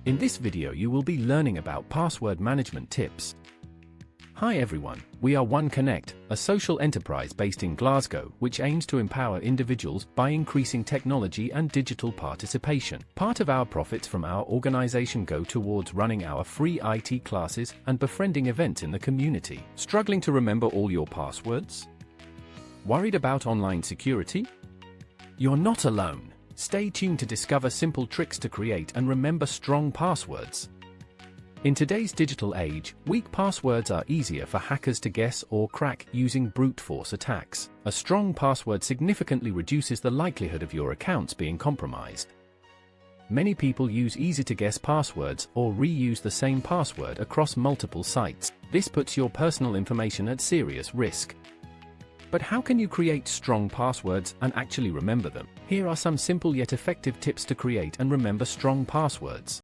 In this video you will be learning about password management tips. Hi everyone, we are OneConnect, a social enterprise based in Glasgow which aims to empower individuals by increasing technology and digital participation. Part of our profits from our organization go towards running our free IT classes and befriending events in the community. Struggling to remember all your passwords? Worried about online security? You're not alone. Stay tuned to discover simple tricks to create and remember strong passwords. In today's digital age, weak passwords are easier for hackers to guess or crack using brute force attacks. A strong password significantly reduces the likelihood of your accounts being compromised. Many people use easy-to-guess passwords or reuse the same password across multiple sites. This puts your personal information at serious risk. But how can you create strong passwords and actually remember them? Here are some simple yet effective tips to create and remember strong passwords.